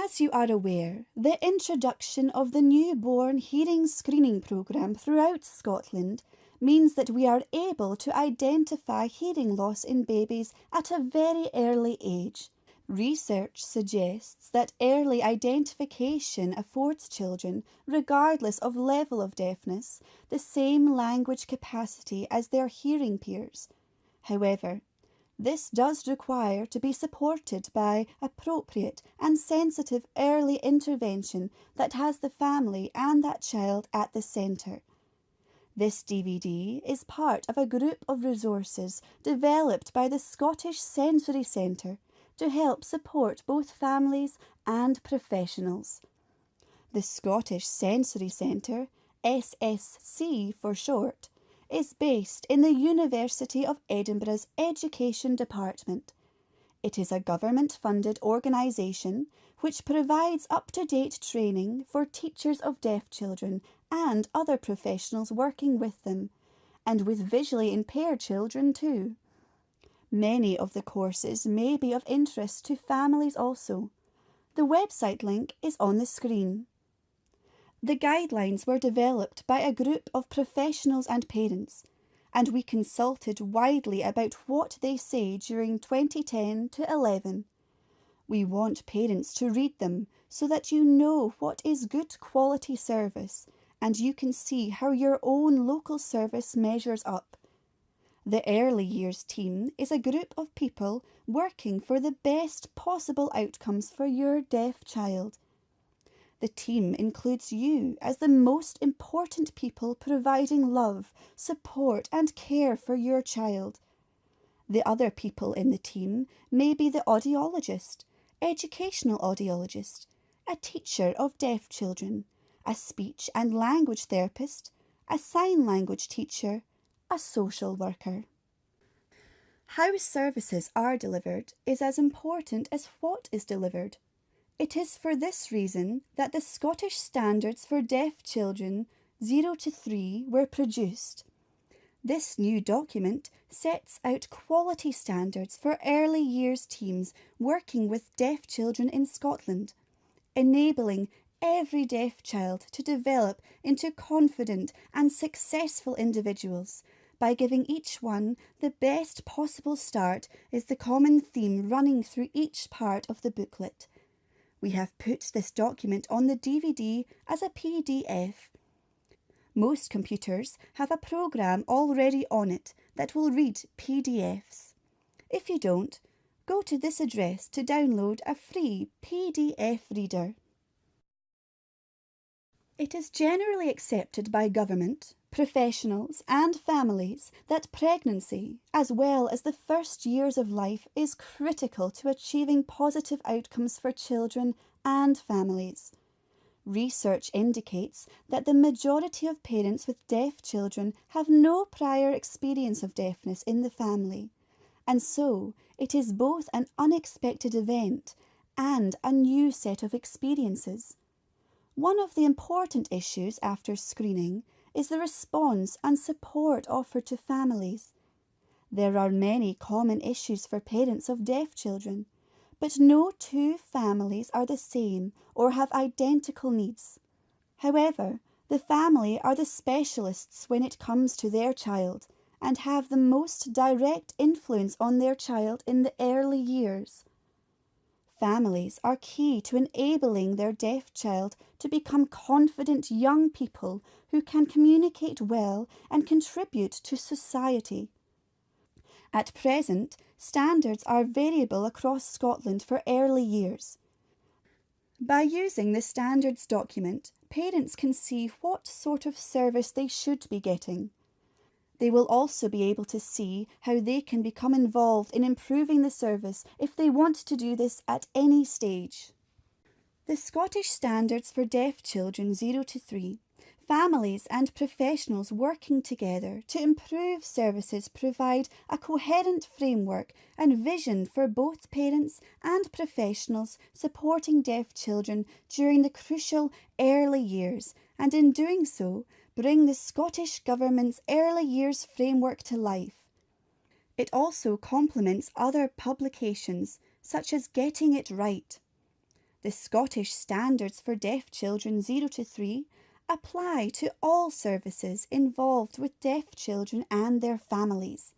As you are aware, the introduction of the newborn hearing screening programme throughout Scotland means that we are able to identify hearing loss in babies at a very early age. Research suggests that early identification affords children, regardless of level of deafness, the same language capacity as their hearing peers. However, this does require to be supported by appropriate and sensitive early intervention that has the family and that child at the centre. This DVD is part of a group of resources developed by the Scottish Sensory Centre to help support both families and professionals. The Scottish Sensory Centre, SSC for short, is based in the University of Edinburgh's Education Department. It is a government-funded organisation which provides up-to-date training for teachers of deaf children and other professionals working with them, and with visually impaired children too. Many of the courses may be of interest to families also. The website link is on the screen. The guidelines were developed by a group of professionals and parents, and we consulted widely about what they say during 2010 to 11. We want parents to read them so that you know what is good quality service and you can see how your own local service measures up. The Early Years team is a group of people working for the best possible outcomes for your deaf child. The team includes you as the most important people providing love, support and care for your child. The other people in the team may be the audiologist, educational audiologist, a teacher of deaf children, a speech and language therapist, a sign language teacher, a social worker. How services are delivered is as important as what is delivered. It is for this reason that the Scottish Standards for Deaf Children 0 to 3 were produced. This new document sets out quality standards for early years teams working with deaf children in Scotland, enabling every deaf child to develop into confident and successful individuals. By giving each one the best possible start is the common theme running through each part of the booklet. We have put this document on the DVD as a PDF. Most computers have a program already on it that will read PDFs. If you don't, go to this address to download a free PDF reader. It is generally accepted by government, professionals and families that pregnancy, as well as the first years of life, is critical to achieving positive outcomes for children and families. Research indicates that the majority of parents with deaf children have no prior experience of deafness in the family, and so it is both an unexpected event and a new set of experiences. One of the important issues after screening is the response and support offered to families. There are many common issues for parents of deaf children, but no two families are the same or have identical needs. However, the family are the specialists when it comes to their child and have the most direct influence on their child in the early years. Families are key to enabling their deaf child to become confident young people who can communicate well and contribute to society. At present, standards are variable across Scotland for early years. By using the standards document, parents can see what sort of service they should be getting. They will also be able to see how they can become involved in improving the service if they want to do this at any stage. The Scottish Standards for Deaf Children 0 to 3, families and professionals working together to improve services provide a coherent framework and vision for both parents and professionals supporting deaf children during the crucial early years, and in doing so, bring the Scottish Government's Early Years Framework to life. It also complements other publications such as Getting It Right. The Scottish standards for deaf children 0 to 3 apply to all services involved with deaf children and their families.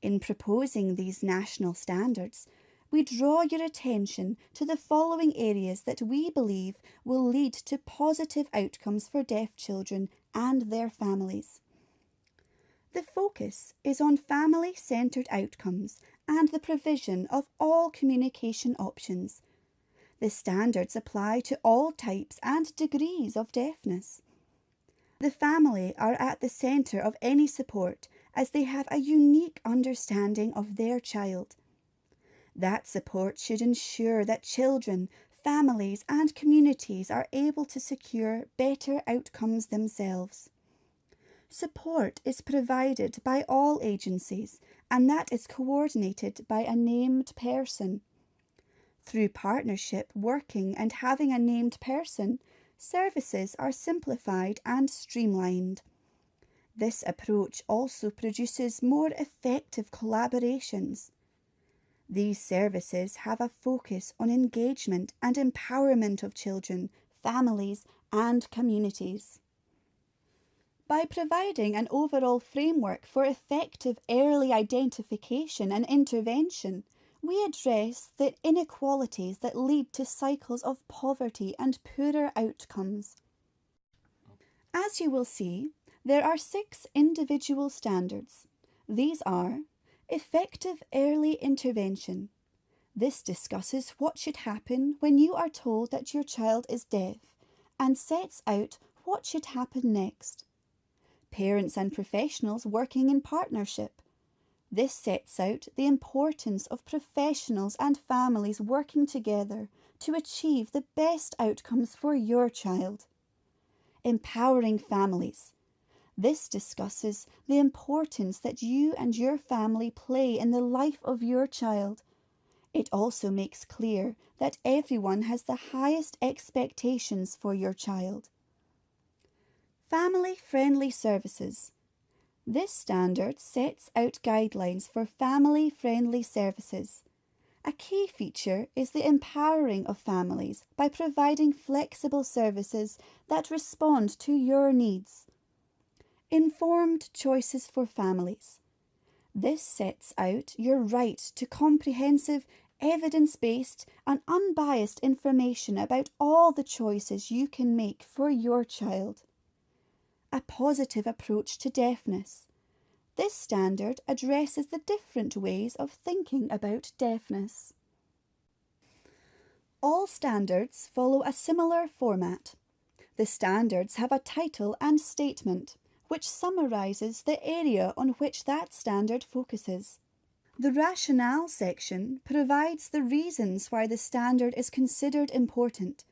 In proposing these national standards, we draw your attention to the following areas that we believe will lead to positive outcomes for deaf children and their families. The focus is on family-centred outcomes and the provision of all communication options. The standards apply to all types and degrees of deafness. The family are at the centre of any support as they have a unique understanding of their child. That support should ensure that children, families and communities are able to secure better outcomes themselves. Support is provided by all agencies and that is coordinated by a named person. Through partnership, working and having a named person, services are simplified and streamlined. This approach also produces more effective collaborations. These services have a focus on engagement and empowerment of children, families and communities. By providing an overall framework for effective early identification and intervention, we address the inequalities that lead to cycles of poverty and poorer outcomes. As you will see, there are 6 individual standards. These are effective early intervention. This discusses what should happen when you are told that your child is deaf and sets out what should happen next. Parents and professionals working in partnership. This sets out the importance of professionals and families working together to achieve the best outcomes for your child. Empowering families. This discusses the importance that you and your family play in the life of your child. It also makes clear that everyone has the highest expectations for your child. Family-friendly services. This standard sets out guidelines for family-friendly services. A key feature is the empowering of families by providing flexible services that respond to your needs. Informed choices for families. This sets out your right to comprehensive, evidence-based and unbiased information about all the choices you can make for your child. A positive approach to deafness. This standard addresses the different ways of thinking about deafness. All standards follow a similar format. The standards have a title and statement, which summarises the area on which that standard focuses. The rationale section provides the reasons why the standard is considered important.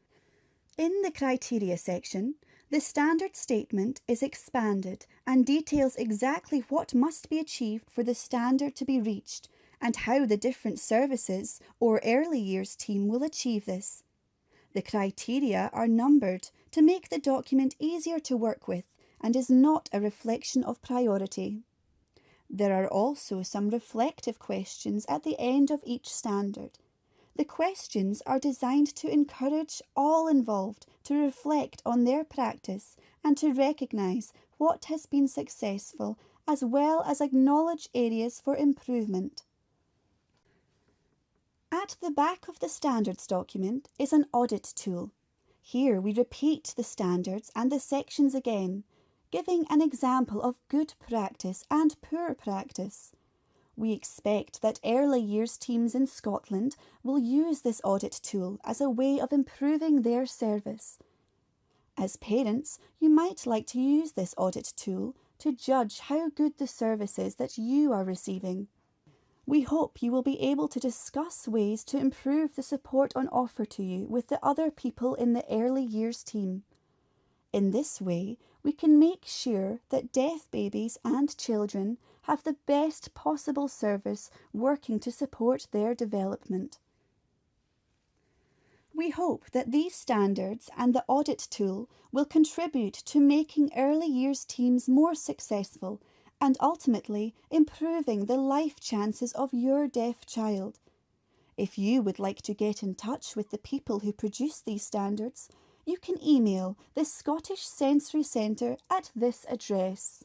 In the criteria section, the standard statement is expanded and details exactly what must be achieved for the standard to be reached and how the different services or early years team will achieve this. The criteria are numbered to make the document easier to work with and is not a reflection of priority. There are also some reflective questions at the end of each standard. The questions are designed to encourage all involved to reflect on their practice and to recognise what has been successful as well as acknowledge areas for improvement. At the back of the standards document is an audit tool. Here we repeat the standards and the sections again, giving an example of good practice and poor practice. We expect that early years teams in Scotland will use this audit tool as a way of improving their service. As parents, you might like to use this audit tool to judge how good the service is that you are receiving. We hope you will be able to discuss ways to improve the support on offer to you with the other people in the early years team. In this way, we can make sure that deaf babies and children have the best possible service working to support their development. We hope that these standards and the audit tool will contribute to making early years teams more successful and ultimately improving the life chances of your deaf child. If you would like to get in touch with the people who produce these standards, you can email the Scottish Sensory Centre at this address.